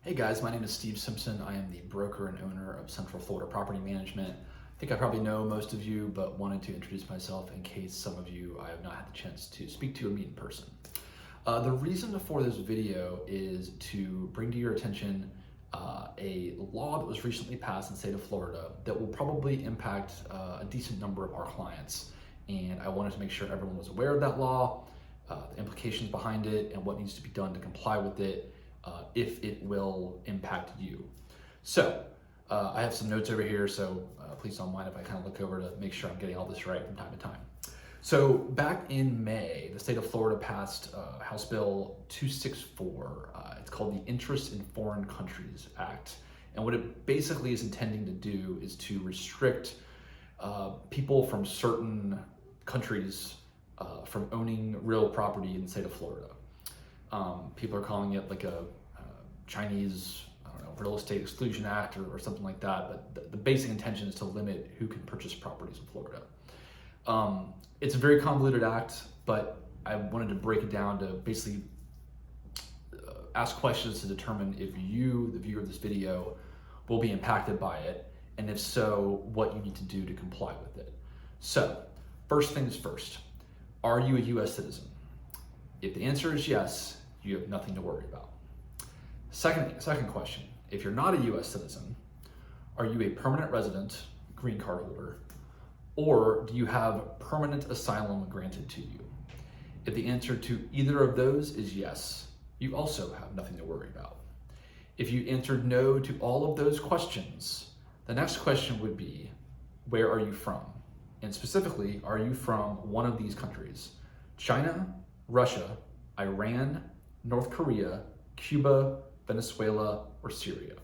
Hey guys, my name is Steve Simpson. I am the broker and owner of Central Florida Property Management. I think I probably know most of you, but wanted to introduce myself in case some of you I have not had the chance to speak to or meet in person. The reason for this video is to bring to your attention a law that was recently passed in the state of Florida that will probably impact a decent number of our clients. And I wanted to make sure everyone was aware of that law, the implications behind it, and what needs to be done to comply with it if it will impact you. So I have some notes over here, so please don't mind if I kind of look over to make sure I'm getting all this right from time to time. So back in May, the state of Florida passed House Bill 264. It's called the Interest in Foreign Countries Act. And what it basically is intending to do is to restrict people from certain countries from owning real property in the state of Florida. People are calling it like a Chinese, Real Estate Exclusion Act or something like that, but the basic intention is to limit who can purchase properties in Florida. It's a very convoluted act, but I wanted to break it down to basically ask questions to determine if you, the viewer of this video, will be impacted by it, and if so, what you need to do to comply with it. So, first things first, are you a US citizen? If the answer is yes, you have nothing to worry about. Second question, if you're not a US citizen, are you a permanent resident, green card holder, or do you have permanent asylum granted to you? If the answer to either of those is yes, you also have nothing to worry about. If you answered no to all of those questions, the next question would be, where are you from? And specifically, are you from one of these countries? China, Russia, Iran, North Korea, Cuba, Venezuela, or Syria.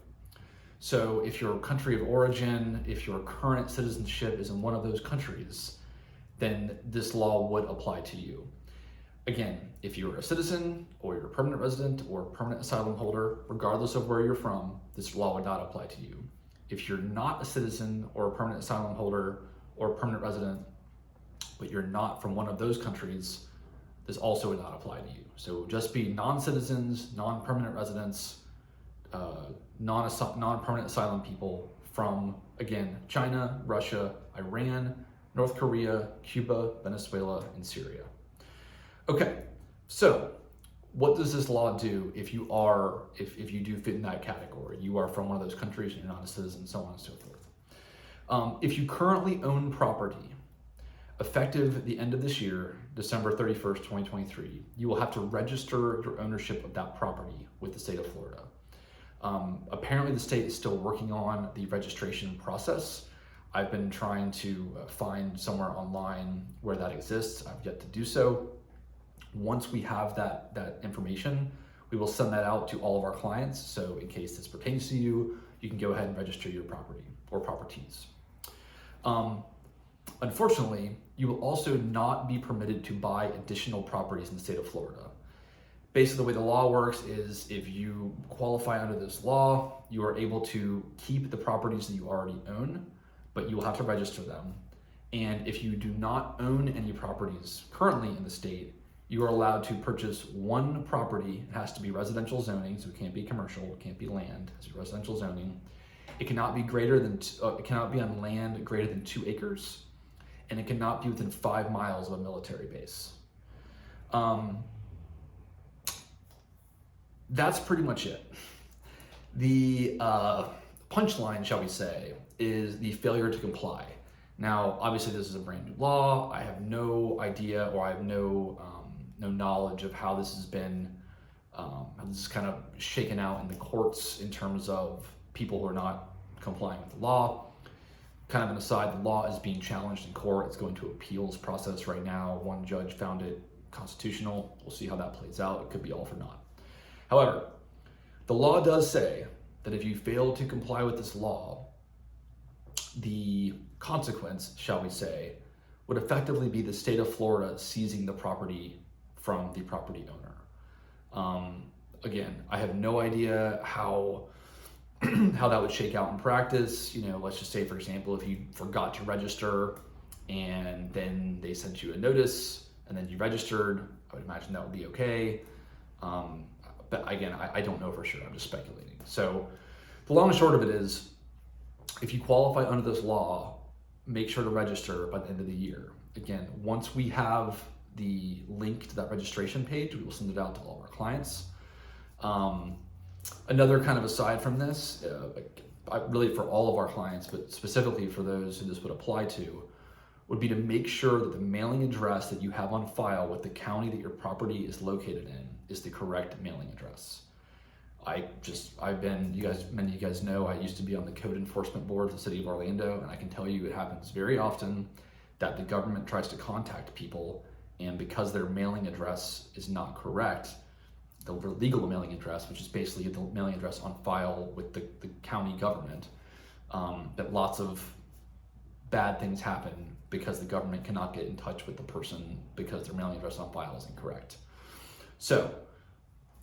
So if your country of origin, if your current citizenship is in one of those countries, then this law would apply to you. Again, if you're a citizen or you're a permanent resident or permanent asylum holder, regardless of where you're from, this law would not apply to you. If you're not a citizen or a permanent asylum holder or a permanent resident, but you're not from one of those countries, this also would not apply to you. So it would just be non-citizens, non-permanent residents, non-permanent asylum people from, again, China, Russia, Iran, North Korea, Cuba, Venezuela, and Syria. Okay, so what does this law do if you do fit in that category? You are from one of those countries and you're not a citizen, so on and so forth. If you currently own property, effective the end of this year, December 31st, 2023, you will have to register your ownership of that property with the state of Florida. Apparently the state is still working on the registration process. I've been trying to find somewhere online where that exists. I've yet to do so. Once we have that information, we will send that out to all of our clients. So in case this pertains to you, you can go ahead and register your property or properties. Unfortunately, you will also not be permitted to buy additional properties in the state of Florida. Basically, the way the law works is if you qualify under this law, you are able to keep the properties that you already own, but you will have to register them. And if you do not own any properties currently in the state, you are allowed to purchase one property. It has to be residential zoning, so it can't be commercial, it can't be land, it has to be residential zoning. It cannot be it cannot be on land greater than 2 acres, and it cannot be within 5 miles of a military base. That's pretty much it. The punchline, shall we say, is the failure to comply. Now, obviously this is a brand new law. I have no idea, or I have no knowledge of how this has been, how this is kind of shaken out in the courts in terms of people who are not complying with the law. Kind of an aside, the law is being challenged in court. It's going to appeals process right now. One judge found it constitutional. We'll see how that plays out. It could be all for naught. However, the law does say that if you fail to comply with this law, the consequence, shall we say, would effectively be the state of Florida seizing the property from the property owner. Again, I have no idea how that would shake out in practice. Let's just say, for example, if you forgot to register and then they sent you a notice and then you registered, I would imagine that would be okay. but again, I don't know for sure. I'm just speculating. So the long and short of it is, if you qualify under this law, make sure to register by the end of the year. Again, once we have the link to that registration page, we will send it out to all of our clients. Another kind of aside from this, really for all of our clients, but specifically for those who this would apply to, would be to make sure that the mailing address that you have on file with the county that your property is located in is the correct mailing address. Many of you guys know, I used to be on the code enforcement board of the city of Orlando, and I can tell you it happens very often that the government tries to contact people, and because their mailing address is not correct, the legal mailing address, which is basically the mailing address on file with the county government, that lots of bad things happen because the government cannot get in touch with the person because their mailing address on file is incorrect. So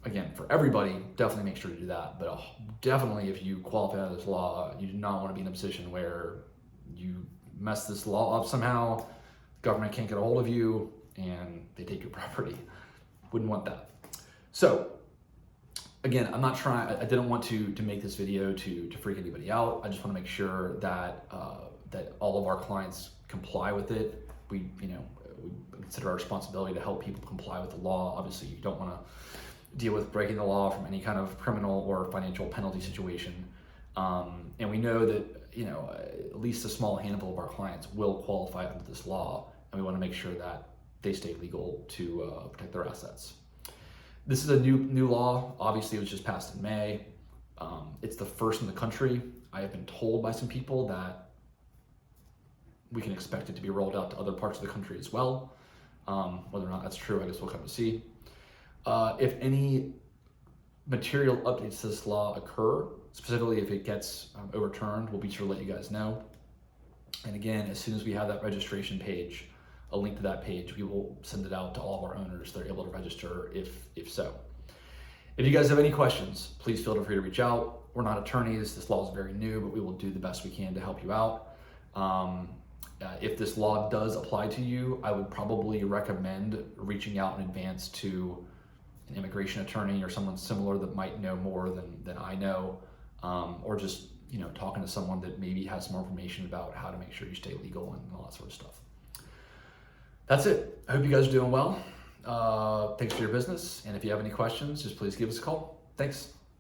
again, for everybody, definitely make sure to do that. But definitely, if you qualify under this law, you do not want to be in a position where you mess this law up somehow, government can't get a hold of you, and they take your property. Wouldn't want that. So again, I didn't want to make this video to freak anybody out. I just want to make sure that that all of our clients comply with it. We consider our responsibility to help people comply with the law. Obviously, you don't want to deal with breaking the law from any kind of criminal or financial penalty situation. And we know that, at least a small handful of our clients will qualify under this law, and we want to make sure that they stay legal to protect their assets. This is a new law. Obviously, it was just passed in May. It's the first in the country. I have been told by some people that we can expect it to be rolled out to other parts of the country as well. Whether or not that's true, I guess we'll come to see. If any material updates to this law occur, specifically if it gets overturned, we'll be sure to let you guys know. And again, as soon as we have that registration page, a link to that page, we will send it out to all of our owners. They're able to register if so. If you guys have any questions, please feel free to reach out. We're not attorneys. This law is very new, but we will do the best we can to help you out. If this law does apply to you, I would probably recommend reaching out in advance to an immigration attorney or someone similar that might know more than I know, or just talking to someone that maybe has some more information about how to make sure you stay legal and all that sort of stuff. That's it. I hope you guys are doing well. Thanks for your business, and if you have any questions, just please give us a call. Thanks.